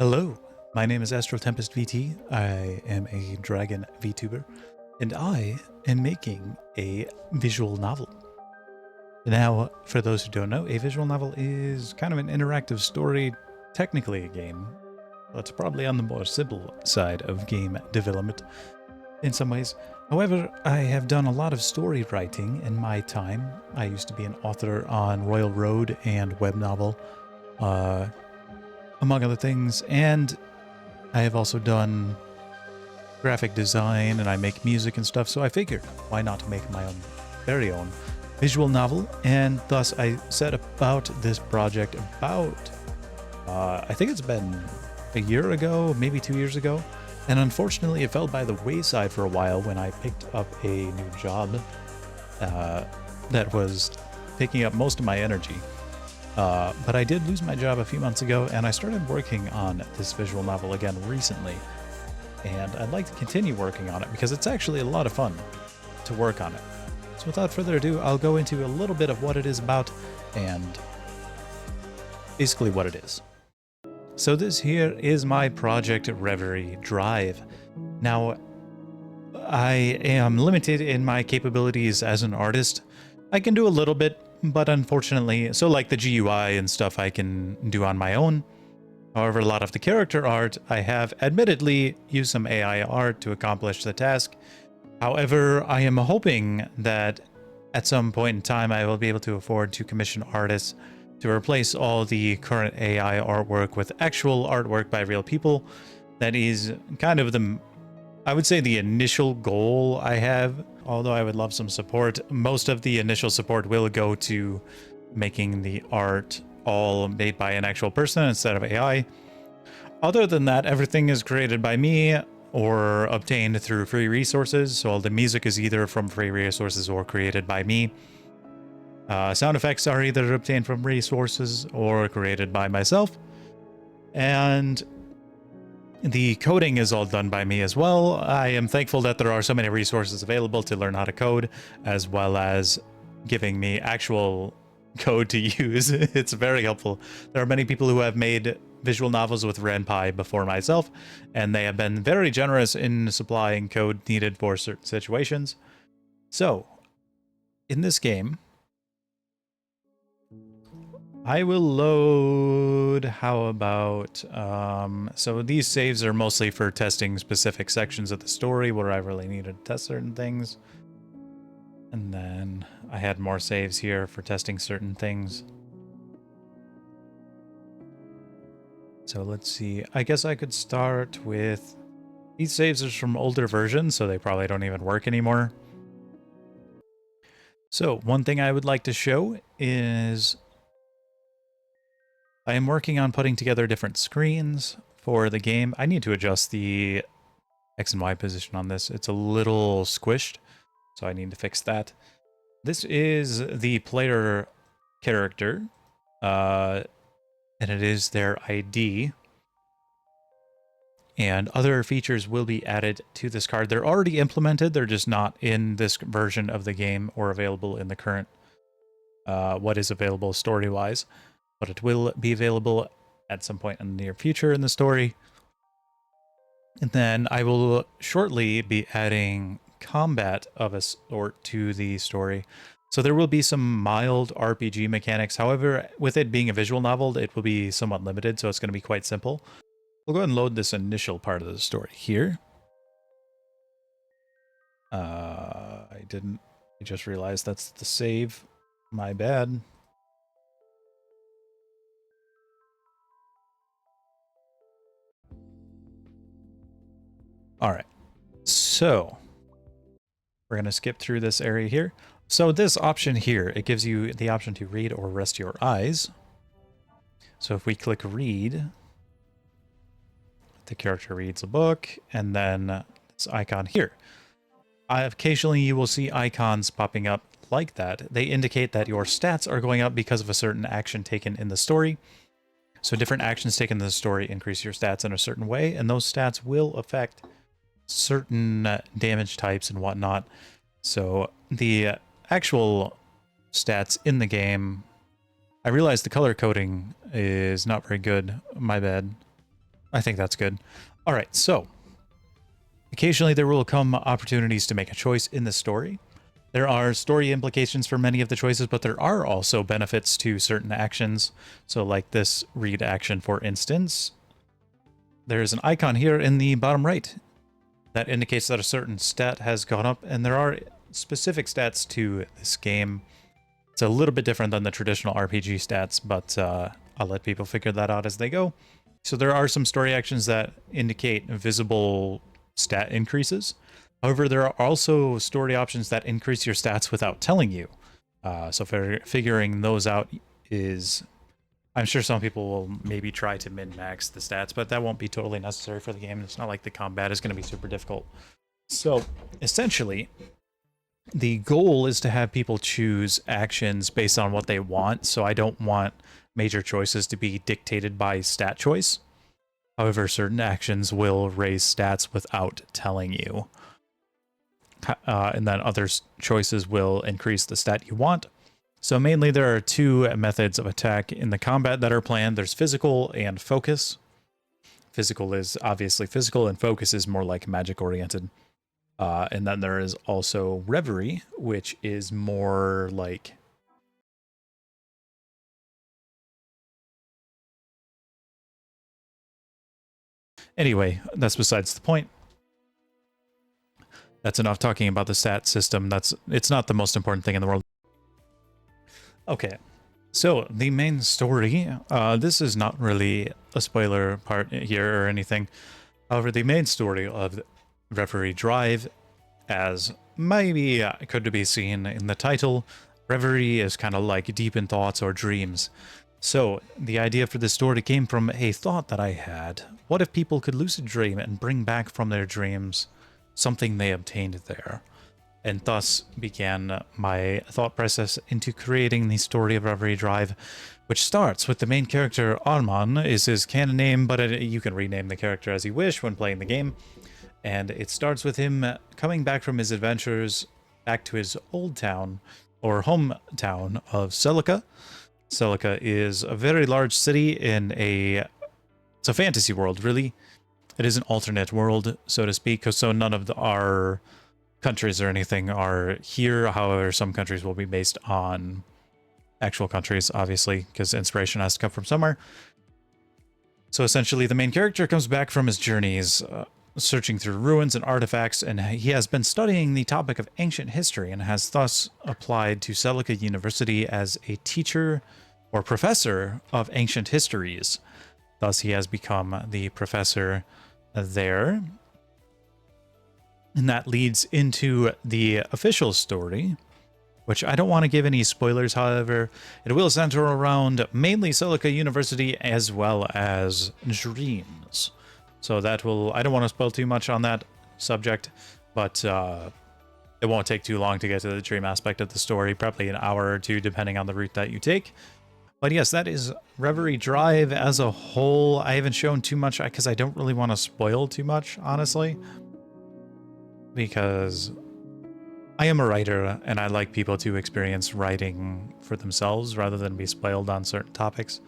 Hello, my name is AstralTempestVT. I am a dragon VTuber, and I am making a visual novel. Now, for those who don't know, a visual novel is kind of an interactive story, technically a game. That's probably on the more simple side of game development in some ways. However, I have done a lot of story writing in my time. I used to be an author on Royal Road and web novel, among other things, and I have also done graphic design and I make music and stuff, so I figured why not make my own very own visual novel, and thus I set about this project about I think it's been a year ago, maybe 2 years ago, and unfortunately it fell by the wayside for a while when I picked up a new job that was taking up most of my energy. But I did lose my job a few months ago, and I started working on this visual novel again recently. And I'd like to continue working on it because it's actually a lot of fun to work on it. So without further ado, I'll go into a little bit of what it is about and basically what it is. So this here is my project Reverie Drive. Now, I am limited in my capabilities as an artist. I can do a little bit, but unfortunately, so like the GUI and stuff I can do on my own. However, a lot of the character art, I have admittedly used some AI art to accomplish the task. However, I am hoping that at some point in time I will be able to afford to commission artists to replace all the current AI artwork with actual artwork by real people. That is kind of I would say the initial goal I have, although I would love some support. Most of the initial support will go to making the art all made by an actual person instead of AI. Other than that, everything is created by me or obtained through free resources. So all the music is either from free resources or created by me. Sound effects are either obtained from resources or created by myself. And the coding is all done by me as well. I am thankful that there are so many resources available to learn how to code, as well as giving me actual code to use. It's very helpful. There are many people who have made visual novels with RenPy before myself, and they have been very generous in supplying code needed for certain situations. So, in this game, I will load, how about, so these saves are mostly for testing specific sections of the story where I really needed to test certain things. And then I had more saves here for testing certain things. So let's see, I guess I could start with, these saves are from older versions, so they probably don't even work anymore. So one thing I would like to show is I am working on putting together different screens for the game. I need to adjust the X and Y position on this. It's a little squished, so I need to fix that. This is the player character, and it is their ID. And other features will be added to this card. They're already implemented, they're just not in this version of the game or available in the current, what is available story-wise. But it will be available at some point in the near future in the story. And then I will shortly be adding combat of a sort to the story. So there will be some mild RPG mechanics. However, with it being a visual novel, it will be somewhat limited, so it's going to be quite simple. We'll go ahead and load this initial part of the story here. I just realized that's the save. My bad. All right, so we're going to skip through this area here. So this option here, it gives you the option to read or rest your eyes. So if we click read, the character reads a book, and then this icon here. Occasionally you will see icons popping up like that. They indicate that your stats are going up because of a certain action taken in the story. So different actions taken in the story increase your stats in a certain way, and those stats will affect certain damage types and whatnot. So the actual stats in the game, I realize the color coding is not very good. My bad. I think that's good. All right, so occasionally there will come opportunities to make a choice in the story. There are story implications for many of the choices, but there are also benefits to certain actions. So like this read action, for instance, there's an icon here in the bottom right that indicates that a certain stat has gone up, and there are specific stats to this game. It's a little bit different than the traditional RPG stats, but I'll let people figure that out as they go. So there are some story actions that indicate visible stat increases. However, there are also story options that increase your stats without telling you. So figuring those out is... I'm sure some people will maybe try to min-max the stats, but that won't be totally necessary for the game. It's not like the combat is going to be super difficult. So, essentially, the goal is to have people choose actions based on what they want, so I don't want major choices to be dictated by stat choice. However, certain actions will raise stats without telling you. And then other choices will increase the stat you want. So mainly there are two methods of attack in the combat that are planned. There's physical and focus. Physical is obviously physical, and focus is more like magic-oriented. And then there is also Reverie, which is more like... Anyway, that's besides the point. That's enough talking about the stat system. It's not the most important thing in the world. Okay, so the main story, this is not really a spoiler part here or anything. However, the main story of Reverie Drive, as maybe could be seen in the title, Reverie is kind of like deep in thoughts or dreams. So the idea for this story came from a thought that I had. What if people could lucid dream and bring back from their dreams something they obtained there? And thus began my thought process into creating the story of Reverie Drive, which starts with the main character. Arman is his canon name, but you can rename the character as you wish when playing the game. And it starts with him coming back from his adventures back to his old town, or hometown of Celica. Celica is a very large city in it's a fantasy world, really. It is an alternate world, so to speak, so none of our countries or anything are here. However, some countries will be based on actual countries, obviously, because inspiration has to come from somewhere. So essentially, the main character comes back from his journeys, searching through ruins and artifacts, and he has been studying the topic of ancient history and has thus applied to Celica University as a teacher or professor of ancient histories. Thus, he has become the professor there. And that leads into the official story, which I don't want to give any spoilers, however. It will center around mainly Celica University as well as dreams. So that will... I don't want to spoil too much on that subject, but it won't take too long to get to the dream aspect of the story, probably an hour or two, depending on the route that you take. But yes, that is Reverie Drive as a whole. I haven't shown too much because I don't really want to spoil too much, honestly. Because I am a writer and I like people to experience writing for themselves rather than be spoiled on certain topics.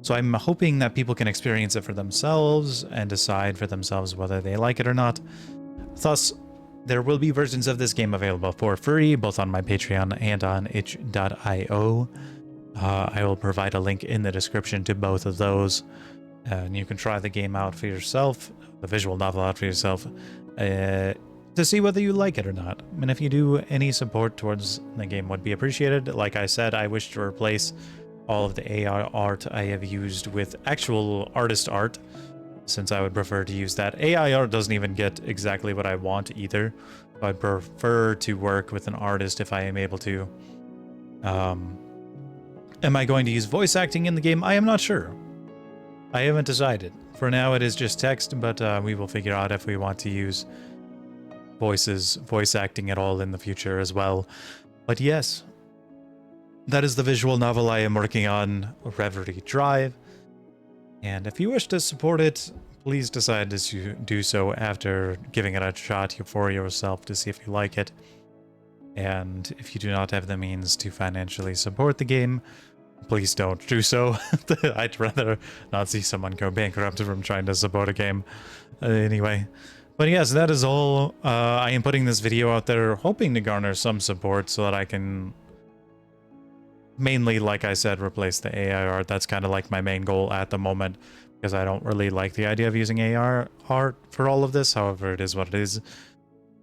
So I'm hoping that people can experience it for themselves and decide for themselves whether they like it or not. Thus, there will be versions of this game available for free, both on my Patreon and on itch.io. I will provide a link in the description to both of those, and you can try the game out for yourself, the visual novel out for yourself, to see whether you like it or not. And if you do, any support towards the game would be appreciated. Like I said, I wish to replace all of the AI art I have used with actual artist art, since I would prefer to use that. AI art doesn't even get exactly what I want either. I'd prefer to work with an artist if I am able to. Am I going to use voice acting in the game? I am not sure. I haven't decided. For now, it is just text, but we will figure out if we want to use voice acting at all in the future as well. But yes, that is the visual novel I am working on, Reverie Drive. And if you wish to support it, please decide to do so after giving it a shot for yourself to see if you like it. And if you do not have the means to financially support the game, please don't do so. I'd rather not see someone go bankrupt from trying to support a game. Anyway. But yes, that is all. I am putting this video out there hoping to garner some support so that I can mainly, like I said, replace the AI art. That's kind of like my main goal at the moment, because I don't really like the idea of using AR art for all of this. However, it is what it is.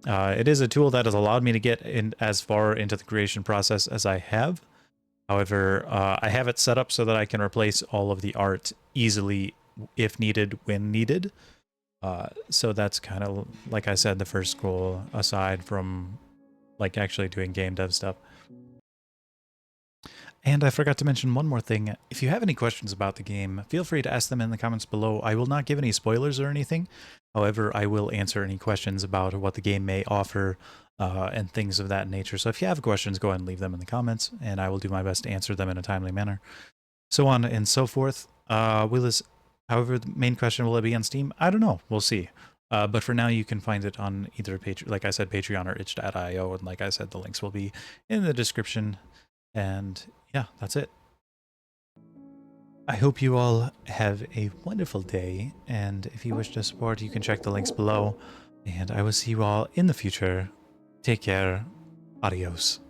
It is a tool that has allowed me to get in as far into the creation process as I have. However, I have it set up so that I can replace all of the art easily if needed, when needed. So that's kind of, like I said, the first goal, aside from like actually doing game dev stuff. And I forgot to mention one more thing. If you have any questions about the game, feel free to ask them in the comments below. I will not give any spoilers or anything. However, I will answer any questions about what the game may offer and things of that nature. So if you have questions, go ahead and leave them in the comments, and I will do my best to answer them in a timely manner. So on and so forth. However, the main question, will it be on Steam? I don't know. We'll see. But for now, you can find it on either like I said, Patreon or itch.io. And like I said, the links will be in the description. And yeah, that's it. I hope you all have a wonderful day. And if you wish to support, you can check the links below. And I will see you all in the future. Take care. Adios.